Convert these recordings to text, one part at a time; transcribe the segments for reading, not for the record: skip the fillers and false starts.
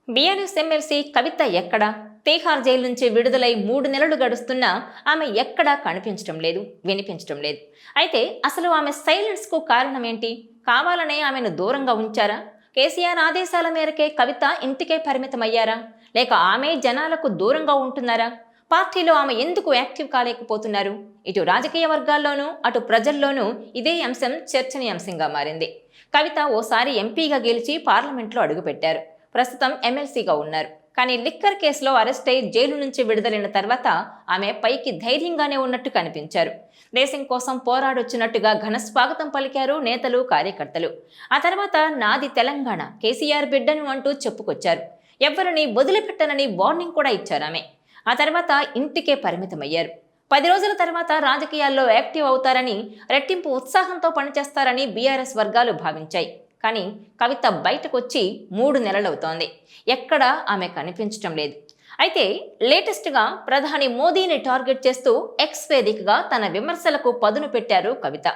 BRS MLC కవిత ఎక్కడా? Tihar jail నుంచి విడుదలై 3 నెలలు గడుస్తున్నా ఆమె ఎక్కడా కనిపించడం లేదు, వినిపించడం లేదు. అయితే అసలు ఆమె సైలెన్స్కు కారణం ఏంటి? కావాలనే ఆమెను దూరంగా ఉంచారా? కేసీఆర్ ఆదేశాల మేరకే కవిత ఇంటికే పరిమితమయ్యారా? లేక ఆమె జనాలకు దూరంగా ఉంటున్నారా? పార్టీలో ఆమె ఎందుకు యాక్టివ్ కాలేకపోతున్నారు? ఇటు రాజకీయ వర్గాల్లోనూ అటు ప్రజల్లోనూ ఇదే అంశం చర్చనీయాంశంగా మారింది. కవిత ఓసారి ఎంపీగా గెలిచి పార్లమెంట్లో అడుగుపెట్టారు. ప్రస్తుతం ఎమ్మెల్సీగా ఉన్నారు. కానీ లిక్కర్ కేసులో అరెస్ట్ అయి జైలు నుంచి విడుదలైన తర్వాత ఆమె పైకి ధైర్యంగానే ఉన్నట్టు కనిపించారు. దేశం కోసం పోరాడొచ్చినట్టుగా ఘన స్వాగతం పలికారు నేతలు, కార్యకర్తలు. ఆ తర్వాత నాది తెలంగాణ, కేసీఆర్ బిడ్డను అంటూ చెప్పుకొచ్చారు. ఎవరిని వదిలిపెట్టనని వార్నింగ్ కూడా ఇచ్చారు ఆమె. ఆ తర్వాత ఇంటికే పరిమితమయ్యారు. 10 రోజుల తర్వాత రాజకీయాల్లో యాక్టివ్ అవుతారని, రెట్టింపు ఉత్సాహంతో పనిచేస్తారని బీఆర్ఎస్ వర్గాలు భావించాయి. కానీ కవిత బయటకొచ్చి 3 నెలలవుతోంది. ఎక్కడా ఆమె కనిపించటం లేదు. అయితే లేటెస్ట్గా ప్రధాని మోదీని టార్గెట్ చేస్తూ ఎక్స్ వేదికగా తన విమర్శలకు పదును పెట్టారు కవిత.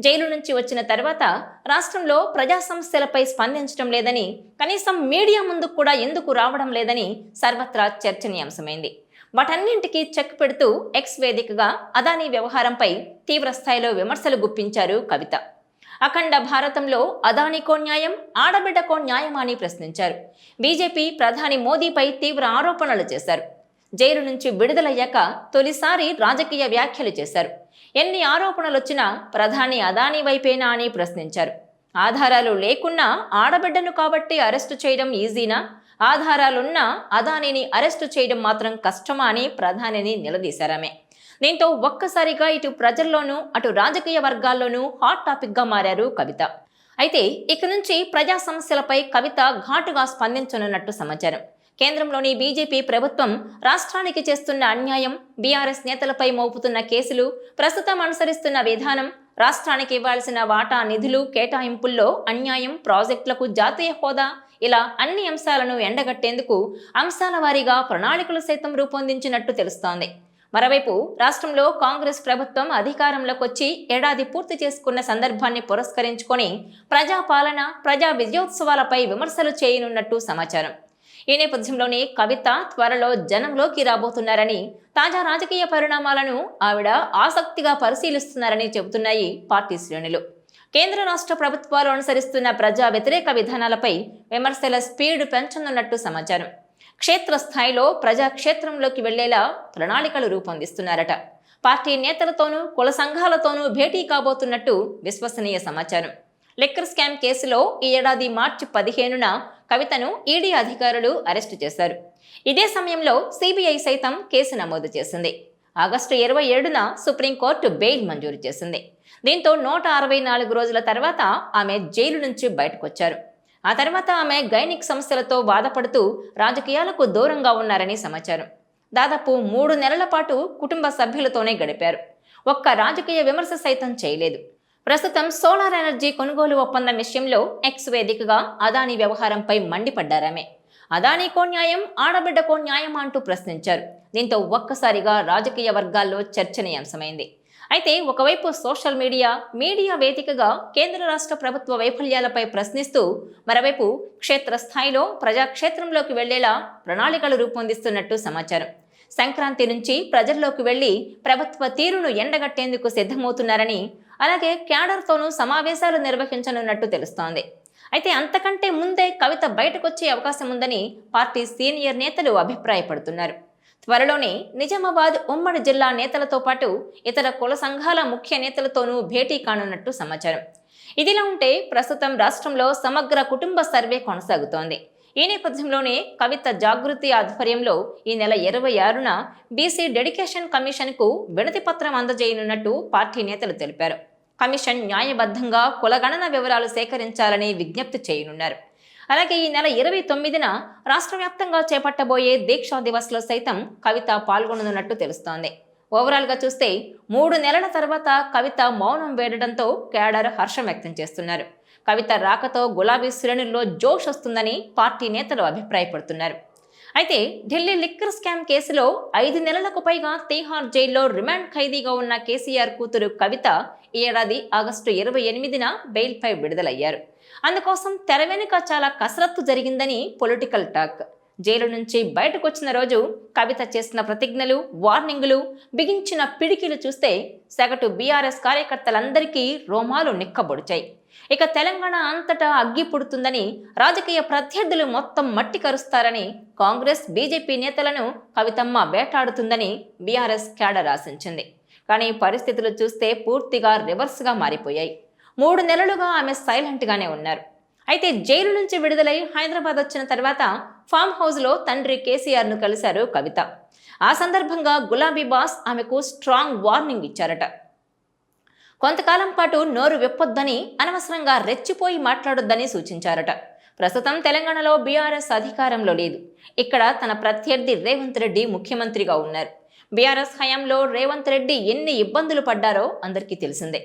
జైలు నుంచి వచ్చిన తర్వాత రాష్ట్రంలో ప్రజా సమస్యలపై స్పందించడం లేదని, కనీసం మీడియా ముందుకు కూడా ఎందుకు రావడం లేదని సర్వత్రా చర్చనీయాంశమైంది. వాటన్నింటికీ చెక్ పెడుతూ ఎక్స్ వేదికగా అదానీ వ్యవహారంపై తీవ్ర స్థాయిలో విమర్శలు గుప్పించారు కవిత. అఖండ భారతంలో అదానికో న్యాయం, ఆడబిడ్డకో న్యాయమా అని ప్రశ్నించారు. బీజేపీ ప్రధాని మోదీపై తీవ్ర ఆరోపణలు చేశారు. జైలు నుంచి విడుదలయ్యాక తొలిసారి రాజకీయ వ్యాఖ్యలు చేశారు. ఎన్ని ఆరోపణలొచ్చినా ప్రధాని అదానీ వైపేనా అని ప్రశ్నించారు. ఆధారాలు లేకున్నా ఆడబిడ్డను కాబట్టి అరెస్టు చేయడం ఈజీనా? ఆధారాలున్నా అదానీని అరెస్టు చేయడం మాత్రం కష్టమా అని ప్రధానిని నిలదీశారామె. దీంతో ఒక్కసారిగా ఇటు ప్రజల్లోనూ అటు రాజకీయ వర్గాల్లోనూ హాట్ టాపిక్గా మారారు కవిత. అయితే ఇక నుంచి ప్రజా సమస్యలపై కవిత ఘాటుగా స్పందించనున్నట్టు సమాచారం. కేంద్రంలోని బీజేపీ ప్రభుత్వం రాష్ట్రానికి చేస్తున్న అన్యాయం, బీఆర్ఎస్ నేతలపై మోపుతున్న కేసులు, ప్రస్తుతం అనుసరిస్తున్న విధానం, రాష్ట్రానికి ఇవ్వాల్సిన వాటా నిధులు కేటాయింపుల్లో అన్యాయం, ప్రాజెక్టులకు జాతీయ హోదా, ఇలా అన్ని అంశాలను ఎండగట్టేందుకు అంశాల వారీగా ప్రణాళికలు సైతం రూపొందించినట్టు తెలుస్తోంది. మరోవైపు రాష్ట్రంలో కాంగ్రెస్ ప్రభుత్వం అధికారంలోకి వచ్చి ఏడాది పూర్తి చేసుకున్న సందర్భాన్ని పురస్కరించుకొని ప్రజాపాలన, ప్రజా విజయోత్సవాలపై విమర్శలు చేయనున్నట్టు సమాచారం. ఈ నేపథ్యంలోనే కవిత త్వరలో జనంలోకి రాబోతున్నారని, తాజా రాజకీయ పరిణామాలను ఆవిడ ఆసక్తిగా పరిశీలిస్తున్నారని చెబుతున్నాయి పార్టీ శ్రేణులు. కేంద్ర రాష్ట్ర ప్రభుత్వాలు అనుసరిస్తున్న ప్రజా వ్యతిరేక విధానాలపై విమర్శల స్పీడ్ పెంచనున్నట్టు సమాచారం. క్షేత్రస్థాయిలో ప్రజాక్షేత్రంలోకి వెళ్లేలా ప్రణాళికలు రూపొందిస్తున్నారట. పార్టీ నేతలతోనూ కుల సంఘాలతోనూ భేటీ కాబోతున్నట్టు విశ్వసనీయ సమాచారం. లిక్కర్ స్కామ్ కేసులో ఈ ఏడాది మార్చి 15న కవితను ఈడీ అధికారులు అరెస్టు చేశారు. ఇదే సమయంలో సిబిఐ సైతం కేసు నమోదు చేసింది. ఆగస్టు 27న సుప్రీంకోర్టు బెయిల్ మంజూరు చేసింది. దీంతో 164 రోజుల తర్వాత ఆమె జైలు నుంచి బయటకొచ్చారు. ఆ తర్వాత ఆమె గైనిక్ సమస్యలతో బాధపడుతూ రాజకీయాలకు దూరంగా ఉన్నారని సమాచారం. దాదాపు 3 నెలల పాటు కుటుంబ సభ్యులతోనే గడిపారు. ఒక్క రాజకీయ విమర్శ సైతం చేయలేదు. ప్రస్తుతం సోలార్ ఎనర్జీ కొనుగోలు ఒప్పందం విషయంలో ఎక్స్ వేదికగా అదానీ వ్యవహారంపై మండిపడ్డారామె. అదానీకో న్యాయం, ఆడబిడ్డకో న్యాయం అంటూ ప్రశ్నించారు. దీంతో ఒక్కసారిగా రాజకీయ వర్గాల్లో చర్చనీయాంశమైంది. అయితే ఒకవైపు సోషల్ మీడియా వేదికగా కేంద్ర రాష్ట్ర ప్రభుత్వ వైఫల్యాలపై ప్రశ్నిస్తూ, మరోవైపు క్షేత్రస్థాయిలో ప్రజాక్షేత్రంలోకి వెళ్లేలా ప్రణాళికలు రూపొందిస్తున్నట్టు సమాచారం. సంక్రాంతి నుంచి ప్రజల్లోకి వెళ్లి ప్రభుత్వ తీరును ఎండగట్టేందుకు సిద్ధమవుతున్నారని, అలాగే క్యాడర్తోనూ సమావేశాలు నిర్వహించనున్నట్టు తెలుస్తోంది. అయితే అంతకంటే ముందే కవిత బయటకొచ్చే అవకాశం ఉందని పార్టీ సీనియర్ నేతలు అభిప్రాయపడుతున్నారు. త్వరలోనే నిజామాబాద్ ఉమ్మడి జిల్లా నేతలతో పాటు ఇతర కుల సంఘాల ముఖ్య నేతలతోనూ భేటీ కానున్నట్టు సమాచారం. ఇదిలా ఉంటే ప్రస్తుతం రాష్ట్రంలో సమగ్ర కుటుంబ సర్వే కొనసాగుతోంది. ఈ నేపథ్యంలోనే కవిత జాగృతి ఆధ్వర్యంలో ఈ నెల 26న బీసీ డెడికేషన్ కమిషన్కు వినతి పత్రం అందజేయనున్నట్టు పార్టీ నేతలు తెలిపారు. కమిషన్ న్యాయబద్ధంగా కులగణన వివరాలు సేకరించాలని విజ్ఞప్తి చేయనున్నారు. అలాగే ఈ నెల 29న రాష్ట్ర వ్యాప్తంగా చేపట్టబోయే దీక్షా దివస్లో సైతం కవిత పాల్గొననున్నట్టు తెలుస్తోంది. ఓవరాల్గా చూస్తే 3 నెలల తర్వాత కవిత మౌనం వేడడంతో క్యాడర్ హర్షం వ్యక్తం చేస్తున్నారు. కవిత రాకతో గులాబీ శ్రేణుల్లో జోష్ వస్తుందని పార్టీ నేతలు అభిప్రాయపడుతున్నారు. అయితే ఢిల్లీ లిక్కర్ స్కామ్ కేసులో 5 నెలలకు పైగా తీహార్ జైల్లో రిమాండ్ ఖైదీగా ఉన్న కేసీఆర్ కూతురు కవిత ఈ ఏడాది ఆగస్టు 28న బెయిల్పై విడుదలయ్యారు. అందుకోసం తెర వెనుక చాలా కసరత్తు జరిగిందని పొలిటికల్ టాక్. జైలు నుంచి బయటకొచ్చిన రోజు కవిత చేసిన ప్రతిజ్ఞలు, వార్నింగులు, బిగించిన పిడికిలు చూస్తే సగటు బీఆర్ఎస్ కార్యకర్తలందరికీ రోమాలు నిక్కబొడిచాయి. ఇక తెలంగాణ అంతటా అగ్గి పుడుతుందని, రాజకీయ ప్రత్యర్థులు మొత్తం మట్టి కరుస్తారని, కాంగ్రెస్ బీజేపీ నేతలను కవితమ్మ వేటాడుతుందని బీఆర్ఎస్ క్యాడర్ ఆశించింది. కానీ పరిస్థితులు చూస్తే పూర్తిగా రివర్స్గా మారిపోయాయి. 3 నెలలుగా ఆమె సైలెంట్గానే ఉన్నారు. అయితే జైలు నుంచి విడుదలై హైదరాబాద్ వచ్చిన తర్వాత ఫామ్ హౌస్లో తండ్రి కేసీఆర్ను కలిశారు కవిత. ఆ సందర్భంగా గులాబీ బాస్ ఆమెకు స్ట్రాంగ్ వార్నింగ్ ఇచ్చారట. కొంతకాలం పాటు నోరు విప్పొద్దని, అనవసరంగా రెచ్చిపోయి మాట్లాడొద్దని సూచించారట. ప్రస్తుతం తెలంగాణలో బీఆర్ఎస్ అధికారంలో లేదు. ఇక్కడ తన ప్రత్యర్థి రేవంత్ రెడ్డి ముఖ్యమంత్రిగా ఉన్నారు. బీఆర్ఎస్ హయాంలో రేవంత్ రెడ్డి ఎన్ని ఇబ్బందులు పడ్డారో అందరికీ తెలిసిందే.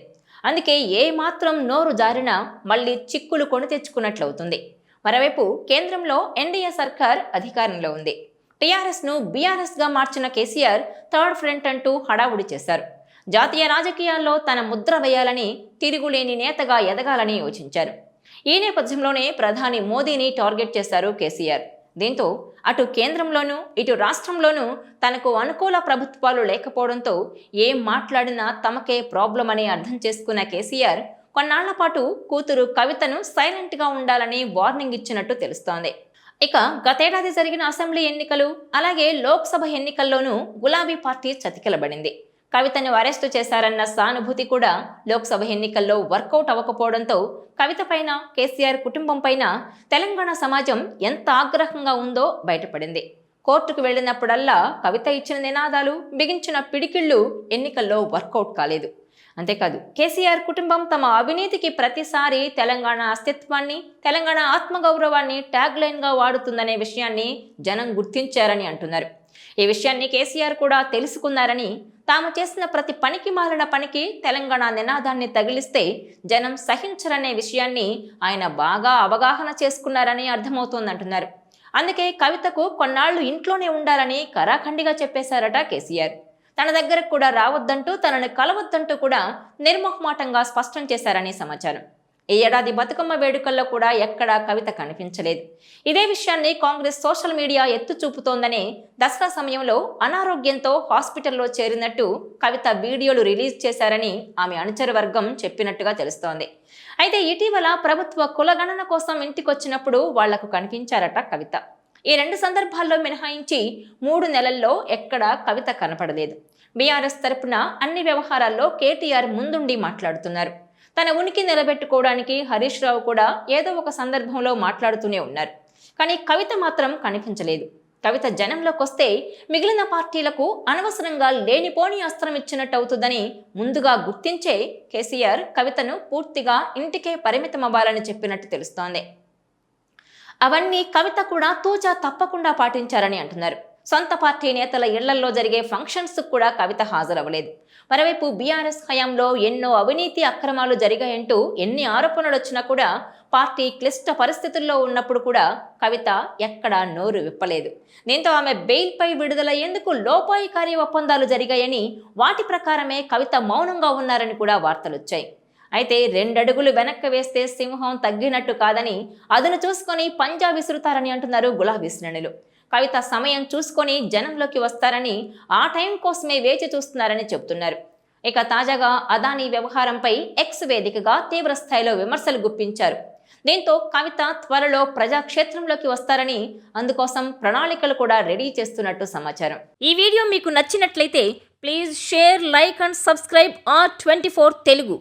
అందుకే ఏ మాత్రం నోరు జారినా మళ్లీ చిక్కులు కొని తెచ్చుకున్నట్లవుతుంది. మరోవైపు కేంద్రంలో ఎన్డీఏ సర్కార్ అధికారంలో ఉంది. టీఆర్ఎస్ను బీఆర్ఎస్గా మార్చిన కేసీఆర్ థర్డ్ ఫ్రంట్ అంటూ హడావుడి చేశారు. జాతీయ రాజకీయాల్లో తన ముద్ర వేయాలని, తిరుగులేని నేతగా ఎదగాలని యోచించారు. ఈ నేపథ్యంలోనే ప్రధాని మోదీని టార్గెట్ చేశారు కేసీఆర్. దీంతో అటు కేంద్రంలోనూ ఇటు రాష్ట్రంలోనూ తనకు అనుకూల ప్రభుత్వాలు లేకపోవడంతో ఏం మాట్లాడినా తమకే ప్రాబ్లం అని అర్థం చేసుకున్న కేసీఆర్ కొన్నాళ్ల పాటు కూతురు కవితను సైలెంట్గా ఉండాలని వార్నింగ్ ఇచ్చినట్టు తెలుస్తోంది. ఇక గతేడాది జరిగిన అసెంబ్లీ ఎన్నికలు, అలాగే లోక్సభ ఎన్నికల్లోనూ గులాబీ పార్టీ చతికిలబడింది. కవితను అరెస్టు చేశారన్న సానుభూతి కూడా లోక్సభ ఎన్నికల్లో వర్కౌట్ అవ్వకపోవడంతో కవిత పైన, కేసీఆర్ కుటుంబం పైన తెలంగాణ సమాజం ఎంత ఆగ్రహంగా ఉందో బయటపడింది. కోర్టుకు వెళ్లినప్పుడల్లా కవిత ఇచ్చిన నినాదాలు, బిగించిన పిడికిళ్లు ఎన్నికల్లో వర్కౌట్ కాలేదు. అంతేకాదు కేసీఆర్ కుటుంబం తమ అవినీతికి ప్రతిసారి తెలంగాణ అస్తిత్వాన్ని, తెలంగాణ ఆత్మగౌరవాన్ని ట్యాగ్ లైన్గా వాడుతుందనే విషయాన్ని జనం గుర్తించారని అంటున్నారు. ఈ విషయాన్ని కేసీఆర్ కూడా తెలుసుకున్నారని, తాము చేసిన ప్రతి పనికి మాలిన పనికి తెలంగాణ నినాదాన్ని తగిలిస్తే జనం సహించరనే విషయాన్ని ఆయన బాగా అవగాహన చేసుకున్నారని అర్థమవుతోందంటున్నారు. అందుకే కవితకు కొన్నాళ్లు ఇంట్లోనే ఉండాలని కరాఖండిగా చెప్పేశారట కేసీఆర్. తన దగ్గరకు కూడా రావద్దంటూ, తనని కలవద్దంటూ కూడా నిర్మోహమాటంగా స్పష్టం చేశారని సమాచారం. ఈ ఏడాది బతుకమ్మ వేడుకల్లో కూడా ఎక్కడా కవిత కనిపించలేదు. ఇదే విషయాన్ని కాంగ్రెస్ సోషల్ మీడియా ఎత్తు చూపుతోందని, దసరా సమయంలో అనారోగ్యంతో హాస్పిటల్లో చేరినట్టు కవిత వీడియోలు రిలీజ్ చేశారని ఆమె అనుచర వర్గం చెప్పినట్టుగా తెలుస్తోంది. అయితే ఇటీవల ప్రభుత్వ కులగణన కోసం ఇంటికొచ్చినప్పుడు వాళ్లకు కనిపించారట కవిత. ఈ 2 సందర్భాల్లో మినహాయించి 3 నెలల్లో ఎక్కడా కవిత కనపడలేదు. బీఆర్ఎస్ తరపున అన్ని వ్యవహారాల్లో కేటీఆర్ ముందుండి మాట్లాడుతున్నారు. తన ఉనికి నిలబెట్టుకోవడానికి హరీష్ రావు కూడా ఏదో ఒక సందర్భంలో మాట్లాడుతూనే ఉన్నారు. కానీ కవిత మాత్రం కనిపించలేదు. కవిత జనంలోకి వస్తే మిగిలిన పార్టీలకు అనవసరంగా లేనిపోని అస్త్రం ఇచ్చినట్టు అవుతుందని ముందుగా గుర్తించే కేసీఆర్ కవితను పూర్తిగా ఇంటికే పరిమితమవ్వాలని చెప్పినట్టు తెలుస్తోంది. అవన్నీ కవిత కూడా తూచా తప్పకుండా పాటించారని అంటున్నారు. సొంత పార్టీ నేతల ఇళ్లలో జరిగే ఫంక్షన్స్ కూడా కవిత హాజరవ్వలేదు. మరోవైపు బీఆర్ఎస్ హయాంలో ఎన్నో అవినీతి అక్రమాలు జరిగాయంటూ ఎన్ని ఆరోపణలు వచ్చినా కూడా పార్టీ క్లిష్ట పరిస్థితుల్లో ఉన్నప్పుడు కూడా కవిత ఎక్కడా నోరు విప్పలేదు. దీంతో ఆమె బెయిల్పై విడుదలయ్యేందుకు లోపాయికారి ఒప్పందాలు జరిగాయని, వాటి ప్రకారమే కవిత మౌనంగా ఉన్నారని కూడా వార్తలొచ్చాయి. అయితే 2 అడుగులు వెనక్కి వేస్తే సింహం తగ్గినట్టు కాదని, అదును చూసుకొని పంజా విసురుతారని అంటున్నారు గులాబీ శ్రేణులు. కవిత సమయం చూసుకొని జనంలోకి వస్తారని, ఆ టైం కోసమే వేచి చూస్తున్నారని చెబుతున్నారు. ఇక తాజాగా అదానీ వ్యవహారంపై ఎక్స్ వేదికగా తీవ్ర స్థాయిలో విమర్శలు గుప్పించారు. దీంతో కవిత త్వరలో ప్రజాక్షేత్రంలోకి వస్తారని, అందుకోసం ప్రణాళికలు కూడా రెడీ చేస్తున్నట్టు సమాచారం. ఈ వీడియో మీకు నచ్చినట్లయితే please share, like and subscribe R24 Telugu.